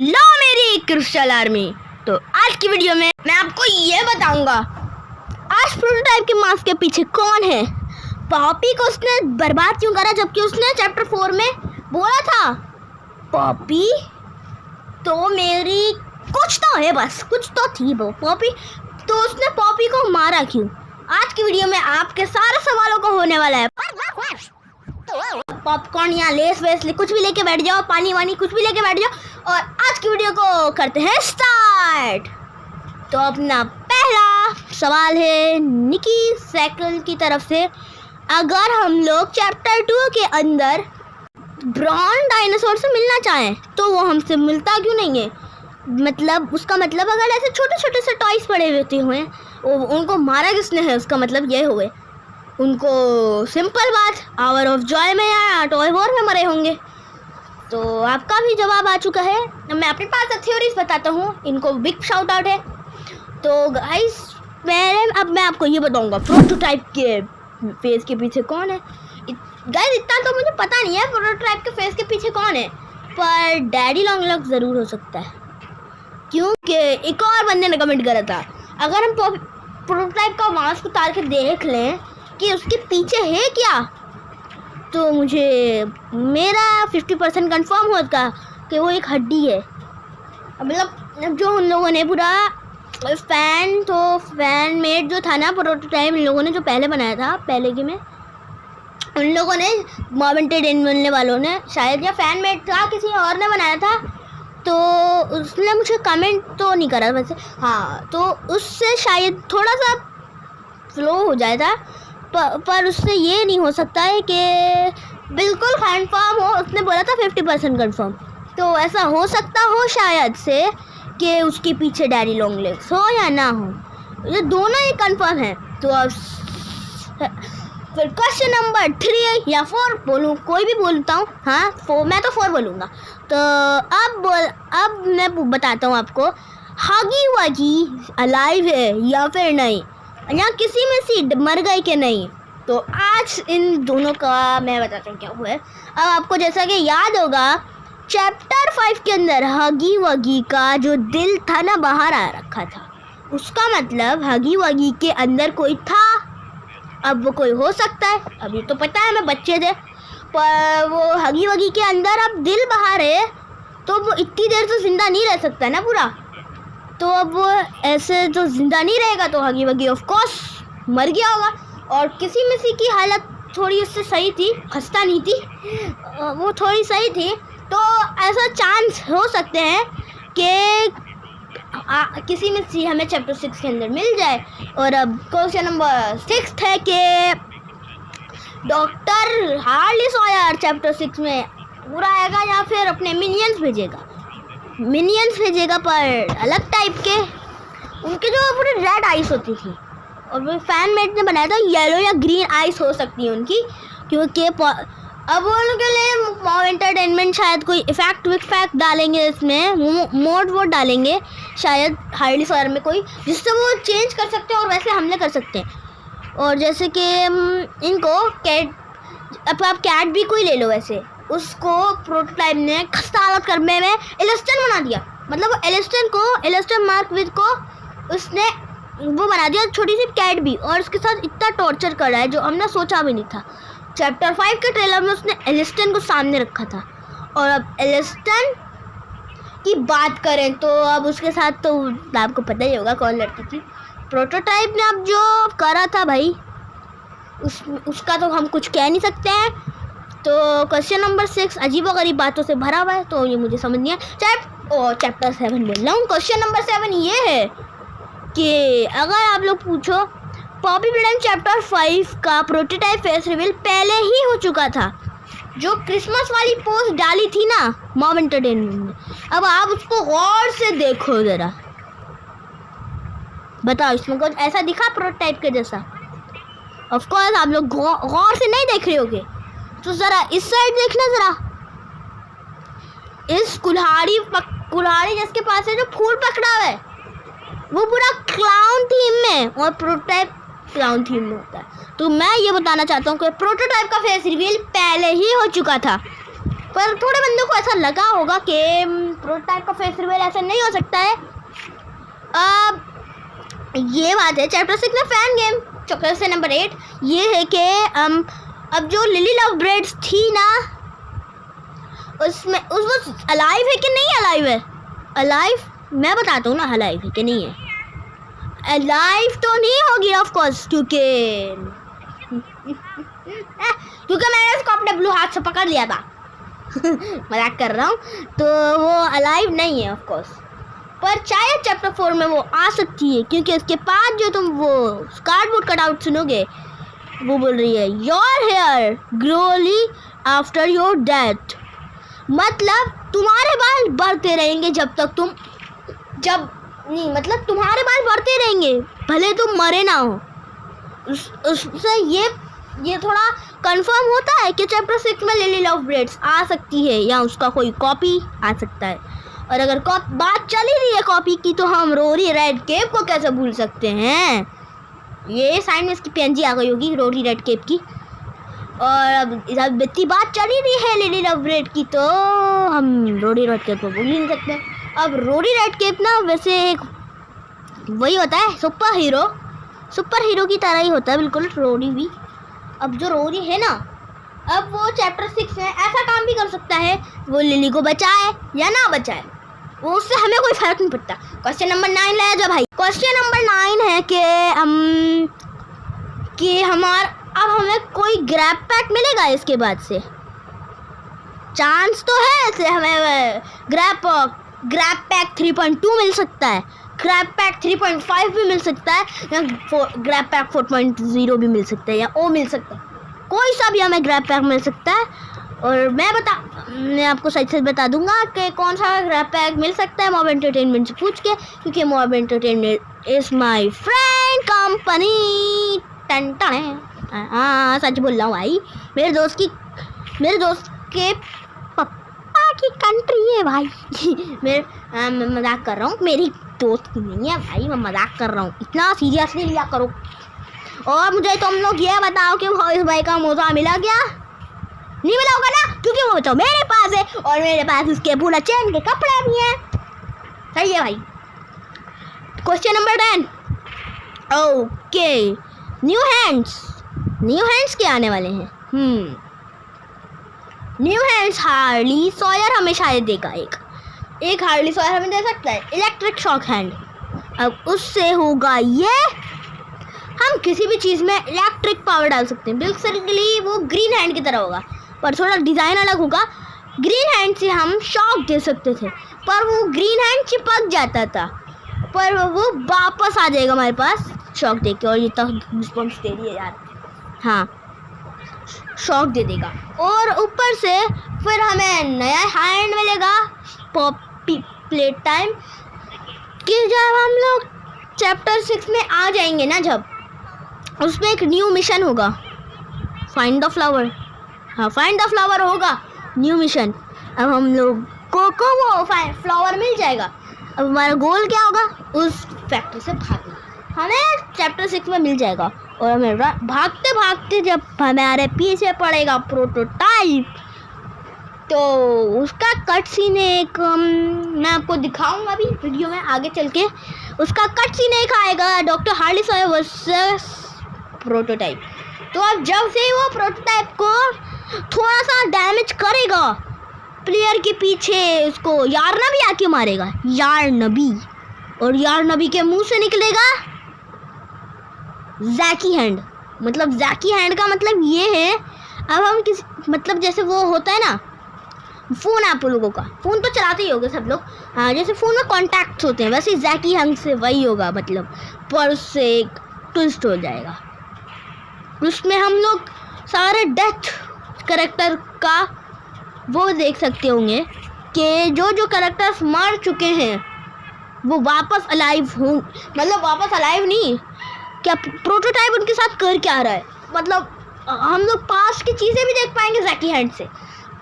लो मेरी crystal army. तो आज की वीडियो में मैं आपको ये बताऊंगा आज प्रोटोटाइप के मास्क के पीछे कौन है। पॉपी को उसने बर्बाद क्यों करा जबकि उसने चैप्टर 4 में बोला था पॉपी तो मेरी कुछ तो है, बस कुछ तो थी वो पॉपी, तो उसने पॉपी को मारा क्यों। आज की वीडियो में आपके सारे सवालों को होने वाला है। पॉपकॉर्न या लेस वेस कुछ भी लेके बैठ जाओ, पानी वानी कुछ भी लेके बैठ जाओ और आज की वीडियो को करते हैं स्टार्ट। तो अपना पहला सवाल है निकी साइकिल की तरफ से, अगर हम लोग चैप्टर 2 के अंदर ब्राउन डायनासोर से मिलना चाहें तो वो हमसे मिलता क्यों नहीं है। मतलब उसका मतलब अगर ऐसे छोटे छोटे से टॉयज पड़े होते हुए उनको मारा किसने है, उसका मतलब ये हुए उनको सिंपल बात आवर ऑफ जॉय में या टॉय वॉर में मरे होंगे। तो आपका भी जवाब आ चुका है। मैं अपने पास थ्योरीज बताता हूँ, इनको बिग शाउट आउट है। तो गाइस अब मैं आपको ये बताऊँगा प्रोटोटाइप के फेस के पीछे कौन है। गाइस इतना तो मुझे पता नहीं है प्रोटोटाइप के फेस के पीछे कौन है, पर डैडी लॉन्ग लेग्स ज़रूर हो सकता है, क्योंकि एक और बंदे ने कमेंट करा था अगर हम प्रोटोटाइप का मास्क उतार के देख लें कि उसके पीछे है क्या, तो मुझे मेरा 50% कंफर्म होता कि वो एक हड्डी है। मतलब जो उन लोगों ने पूरा फैन मेड जो था ना प्रोटोटाइप, इन लोगों ने जो पहले बनाया था पहले की में, उन लोगों ने मॉमेंटेड इन मिलने वालों ने शायद, या फैन मेड था किसी और ने बनाया था, तो उसने मुझे कमेंट तो नहीं करा वैसे, हाँ तो उससे शायद थोड़ा सा फ्लो हो जाएगा, पर उससे ये नहीं हो सकता है कि बिल्कुल कन्फर्म हो। उसने बोला था 50% कन्फर्म, तो ऐसा हो सकता हो शायद से कि उसके पीछे डैडी लॉन्ग लेग्स हो या ना हो, ये दोनों ही कन्फर्म है। तो अब फिर क्वेश्चन नंबर 3 या 4 बोलूँ, कोई भी बोलता हूँ, हाँ 4, मैं तो 4 बोलूँगा। तो अब मैं बताता हूँ आपको हगी वगी अलाइव है या फिर नहीं, या किसी में सी मर गई कि नहीं। तो आज इन दोनों का मैं बताता हूँ क्या हुआ है। अब आपको जैसा कि याद होगा चैप्टर 5 के अंदर हगी वगी का जो दिल था ना बाहर आ रखा था, उसका मतलब हगी वगी के अंदर कोई था। अब वो कोई हो सकता है, अभी तो पता है मैं बच्चे थे, पर वो हगी वगी के अंदर अब दिल बाहर है तो वो इतनी देर तो जिंदा नहीं रह सकता ना पूरा। तो अब वो ऐसे तो जिंदा नहीं रहेगा, तो हगी वगी ऑफ कोर्स मर गया होगा। और किसी में सी की हालत थोड़ी उससे सही थी, खस्ता नहीं थी, वो थोड़ी सही थी, तो ऐसा चांस हो सकते हैं कि किसी में सी हमें चैप्टर 6 के अंदर मिल जाए। और अब क्वेश्चन नंबर 6 है कि डॉक्टर हार्ली सॉयर चैप्टर 6 में पूरा आएगा या फिर अपने मिनियंस भेजेगा, पर अलग टाइप के, उनके जो पूरे रेड आइस होती थी, और वो फैन मेड ने बनाया था येलो या ग्रीन आइस हो सकती है उनकी, क्योंकि अब उनके लिए मॉव एंटरटेनमेंट शायद कोई इफेक्ट डालेंगे, इसमें मोड वोड डालेंगे शायद हार्ली सॉयर में कोई, जिससे वो चेंज कर सकते हैं और वैसे हमले कर सकते हैं। और जैसे कि इनको कैट, अब आप कैट भी कोई ले लो, वैसे उसको प्रोटोटाइप ने खस्ता हालत करने में एलिस्टन बना दिया। मतलब वो एलिस्टन मार्क विद को उसने वो बना दिया छोटी सी कैट भी, और उसके साथ इतना टॉर्चर कर रहा है जो हमने सोचा भी नहीं था। चैप्टर 5 के ट्रेलर में उसने एलिस्टन को सामने रखा था। और अब एलिस्टन की बात करें तो अब उसके साथ तो आपको पता ही होगा कौन लड़की थी। प्रोटोटाइप ने अब जो करा था भाई उसका तो हम कुछ कह नहीं सकते हैं। तो क्वेश्चन नंबर 6 अजीबोगरीब बातों से भरा हुआ है, तो ये मुझे समझ नहीं है। चैप्टर 7 बोल रहा हूँ। क्वेश्चन नंबर 7 ये है कि अगर आप लोग पूछो पॉपी ब्लेम चैप्टर 5 का प्रोटोटाइप फेस रिवील पहले ही हो चुका था, जो क्रिसमस वाली पोस्ट डाली थी ना मॉब एंटरटेनमेंट में, अब आप उसको गौर से देखो जरा, बताओ इसमें कुछ ऐसा दिखा प्रोटोटाइप के जैसा? ऑफ कोर्स आप लोग गौर से नहीं देख रहे होगे, तो ज़रा इस साइड देखना, ज़रा इस कुल्हाड़ी जिसके पास है जो फूल पकड़ा हुआ है, वो पूरा क्लाउन थीम में, और प्रोटोटाइप क्लाउन थीम में होता है। तो मैं ये बताना चाहता हूँ कि प्रोटोटाइप का फेस रिवील पहले ही हो चुका था। पर थोड़े बंदों को ऐसा लगा होगा कि प्रोटोटाइप का फेस रिवील ऐसा नहीं हो सकता है। अब ये बात है चैप्टर 6 में फैन गेम चैप्टर से नंबर 8 ये है कि अब जो लिली लव ब्रेड्स थी ना उसमें वो अलाइव है कि नहीं अलाइव है। अलाइव मैं बताता हूँ ना अलाइव है कि नहीं है। अलाइव तो नहीं होगी ऑफ कोर्स क्योंकि मैंने उसको अपने ब्लू हाथ से पकड़ लिया था मजाक कर रहा हूँ। तो वो अलाइव नहीं है ऑफ कोर्स, पर शायद चैप्टर 4 में वो आ सकती है क्योंकि उसके बाद जो तुम वो कार्डबोर्ड कटआउट सुनोगे वो बोल रही है your hair grows after your death, मतलब तुम्हारे बाल बढ़ते रहेंगे मतलब तुम्हारे बाल बढ़ते रहेंगे भले तुम मरे ना हो। उससे ये थोड़ा कंफर्म होता है कि चैप्टर 6 में लिली लव ब्रेड्स आ सकती है या उसका कोई कॉपी आ सकता है। और अगर बात चल ही रही है कॉपी की तो हम रोरी रेड केप को कैसे भूल सकते हैं। ये साइड में इसकी पेंजी आ गई होगी रोरी रेड केप की। और अब इतनी बात चली रही है लिली लव ब्रेड की तो हम रोरी रेड केप को भूल ही नहीं सकते। अब रोरी रेड केप ना वैसे एक वही होता है सुपर हीरो की तरह ही होता है बिल्कुल रोरी भी। अब जो रोरी है ना अब वो चैप्टर 6 में ऐसा काम भी कर सकता है वो लिली को बचाए या ना बचाए वो उससे हमें कोई फर्क नहीं पड़ता। क्वेश्चन नंबर 9 लाया जा भाई। क्वेश्चन नंबर 9 है कि अब हमें कोई ग्रैब पैक मिलेगा इसके बाद से। चांस तो है ऐसे हमें ग्रैब पैक 3.2 मिल सकता है, ग्रैब पैक 3.5 भी मिल सकता है या ग्रैब पैक 4.0 भी मिल सकता है या ओ मिल सकता है, कोई सा भी हमें ग्रैब पैक मिल सकता है। और मैं आपको सच बता दूंगा कि कौन सा ग्रैब पैक मिल सकता है मॉब एंटरटेनमेंट से पूछ के, क्योंकि mob entertainment is my friend company. टन टन हाँ सच बोल रहा हूँ भाई, मेरे दोस्त के पापा की कंट्री है भाई मैं मजाक कर रहा हूँ, मेरी दोस्त की नहीं है भाई, मैं मजाक कर रहा हूँ, इतना सीरियस नहीं लिया करो। और मुझे तुम लोग ये बताओ कि इस भाई का मोजा मिला क्या? नहीं मिला होगा ना, क्योंकि वो तो मेरे पास है और मेरे पास उसके पूरा चैन के कपड़े भी हैं। सही है भाई। Question number 10 okay new hands के आने वाले हैं। न्यू हैंड्स हार्ली सॉयर हमें शायद देगा, एक हार्ली सॉयर हमें दे सकता है इलेक्ट्रिक शॉक हैंड। अब उससे होगा ये हम किसी भी चीज़ में इलेक्ट्रिक पावर डाल सकते हैं। बेसिकली वो ग्रीन हैंड की तरह होगा पर थोड़ा डिज़ाइन अलग होगा। ग्रीन हैंड से हम शॉक दे सकते थे पर वो ग्रीन हैंड चिपक जाता था, पर वो वापस आ जाएगा हमारे पास शॉक दे के। और ये तो रिस्पॉन्स दे रही है यार, हाँ शॉक दे देगा। और ऊपर से फिर हमें नया हैंड मिलेगा पॉपी प्ले टाइम कि जब हम लोग चैप्टर 6 में आ जाएंगे ना, जब उसमें एक न्यू मिशन होगा फाइंड द फ्लावर। हाँ फाइंड द फ्लावर होगा न्यू मिशन। अब हम लोग को वो फ्लावर मिल जाएगा। अब हमारा गोल क्या होगा? उस फैक्ट्री से भागना हमें चैप्टर 6 में मिल जाएगा। और हमें भागते भागते जब हमारे पीछे पड़ेगा प्रोटोटाइप तो उसका कट सीन एक मैं आपको दिखाऊंगा अभी वीडियो में आगे चल के। उसका कट सीन एक आएगा doctor Harley Sawyer versus prototype. तो अब जब से वो प्रोटोटाइप को थोड़ा सा डैमेज करेगा प्लेयर के पीछे उसको यारनबी आके मारेगा, यारनबी। और यारनबी के मुंह से निकलेगा जैकी हैंड। मतलब जैकी हैंड का मतलब ये है अब हम मतलब जैसे वो होता है ना फ़ोन, आप लोगों का फ़ोन तो चलाते ही होगे सब लोग, हाँ जैसे फ़ोन में कॉन्टैक्ट्स होते हैं वैसे जैकी हैंड से वही होगा। मतलब पर उससे एक ट्विस्ट हो जाएगा, उसमें हम लोग सारे डेथ कैरेक्टर का वो देख सकते होंगे कि जो कैरेक्टर्स मर चुके हैं वो वापस अलाइव हों। मतलब वापस अलाइव नहीं, क्या प्रोटोटाइप उनके साथ कर क्या रहा है। मतलब हम लोग पास्ट की चीज़ें भी देख पाएंगे जैकी हैंड से।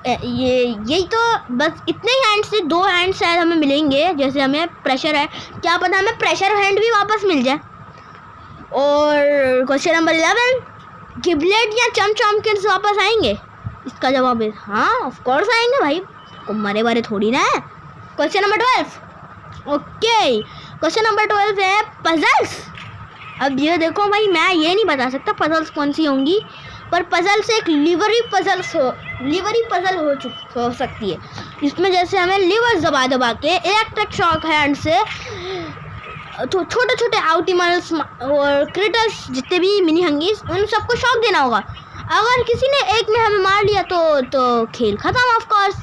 यही तो बस इतने ही हैंड से 2 हैंड शायद हमें मिलेंगे। जैसे हमें प्रेशर है, क्या पता हमें प्रेशर हैंड भी वापस मिल जाए। और क्वेश्चन नंबर 11 गिबलेट या चमचमकिंस वापस आएंगे? इसका जवाब है हाँ, ऑफ कोर्स आएंगे भाई, को मरे मरे थोड़ी ना है। Question number 12। Okay, question number 12 है पजल्स। अब ये देखो भाई, मैं ये नहीं बता सकता पजल्स कौन सी होंगी, पर पजल से एक लिवरी पजल हो सकती है। इसमें जैसे हमें लिवर दबा दबा के इलेक्ट्रिक शॉक हैंड से तो छोटे छोटे आउटिमल्स और क्रिटर्स जितने भी मिनी हंगीज उन सबको शॉक देना होगा। अगर किसी ने एक में हमें मार लिया तो खेल खत्म of course.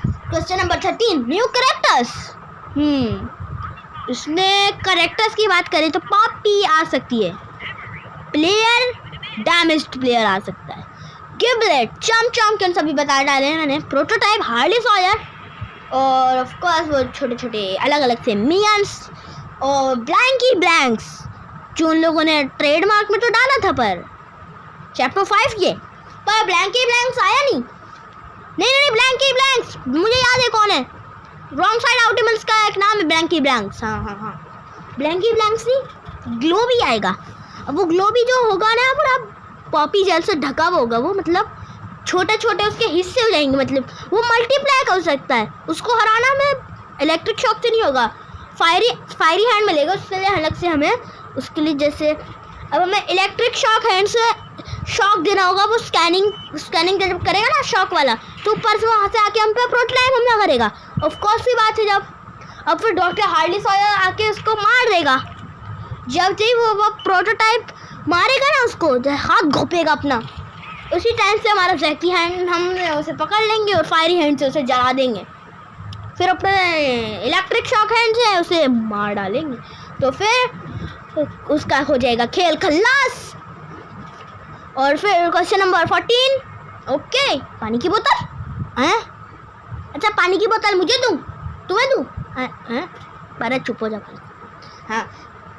Question number 13, new characters. इसमें कैरेक्टर्स की बात करें तो पॉपी आ सकती है, प्लेयर डैमेज्ड प्लेयर आ सकता है, गिबलेट, चमचम सभी बता डाले हैं मैंने, प्रोटोटाइप हार्ली सॉयर, और ऑफ कोर्स वो छोटे छोटे अलग अलग से मियंस और ब्लैंकी ब्लैंक्स जो उन लोगों ने ट्रेडमार्क में तो डाला था पर चैप्टर 5 ये, पर ब्लैंकी ब्लैंक्स आया नहीं ब्लैंकी ब्लैंक्स मुझे याद है कौन है, रॉन्ग साइड आउटिमल्स का एक नाम है ब्लैंकी ब्लैंक्स। हाँ ब्लैंकी ब्लैंक्स नहीं, ग्लोबी आएगा। अब वो ग्लोबी जो होगा ना पूरा पॉपी जेल से ढका हुआ होगा, वो मतलब छोटे छोटे उसके हिस्से हो जाएंगे, मतलब वो मल्टीप्लाई कर सकता है। उसको हराना में इलेक्ट्रिक शॉक से नहीं होगा, फायरी हैंड मिलेगा उसके लिए अलग से हमें, उसके लिए जैसे अब हमें इलेक्ट्रिक शॉक हैंड से शॉक देना होगा। वो स्कैनिंग जब करेगा ना शॉक वाला, तो ऊपर से वहाँ से आके हम पे प्रोटोटाइप हमला करेगा। ऑफ कोर्स की बात है, जब अब फिर डॉक्टर हार्ली सॉयर आके उसको मार देगा। जब ही वो प्रोटोटाइप मारेगा ना उसको, हाथ घोपेगा अपना, उसी टाइम से हमारा जैकी हैंड हम उसे पकड़ लेंगे और फायरी हैंड से उसे जला देंगे, फिर अपने इलेक्ट्रिक शॉक हैंड से उसे मार डालेंगे, तो फिर उसका हो जाएगा खेल खल्लास। और फिर क्वेश्चन नंबर 14, ओके, पानी की बोतल हैं? अच्छा पानी की बोतल मुझे दूँ, तुम्हें दूँ? हैं बारह चुप हो जा भाई। हाँ,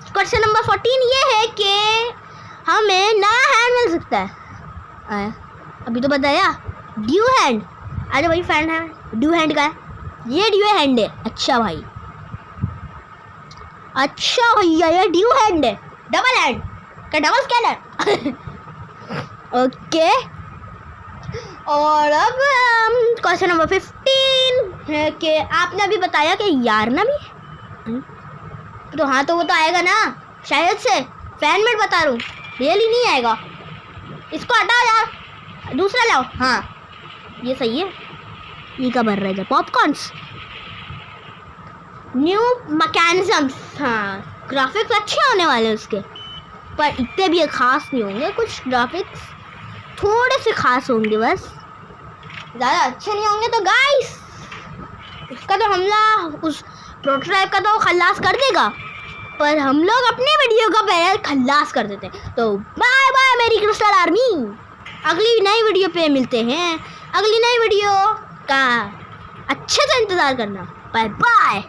क्वेश्चन नंबर 14 ये है कि हमें नया हैंड मिल सकता है। अभी तो बताया ड्यू हैंड। अरे भाई फैन है ड्यू हैंड का है, ये ड्यू हैंड है। अच्छा भाई, अच्छा भैया ये ड्यू हैंड है, डबल हैंड का डबल स्कैनर। ओके, और अब क्वेश्चन नंबर 15 है कि आपने अभी बताया कि यारना भी, तो हाँ तो वो तो आएगा ना शायद से, फैन मेड बता रहा हूँ, रियली नहीं आएगा। इसको हटाओ यार, दूसरा लाओ। हाँ ये सही है, ये का भर रहा है पॉपकॉर्न्स, न्यू मैकेनिज्म्स। हाँ ग्राफिक्स अच्छे होने वाले हैं उसके, पर इतने भी खास नहीं होंगे, कुछ ग्राफिक्स थोड़े से खास होंगे बस, ज़्यादा अच्छे नहीं होंगे। तो गाइस उसका तो हमला, उस प्रोटोटाइप का तो खल्लास कर देगा, पर हम लोग अपने वीडियो का पहले खल्लास कर देते हैं। तो बाय बाय मेरी क्रिस्टल आर्मी, अगली नई वीडियो पे मिलते हैं। अगली नई वीडियो का अच्छे से इंतज़ार करना। Bye bye.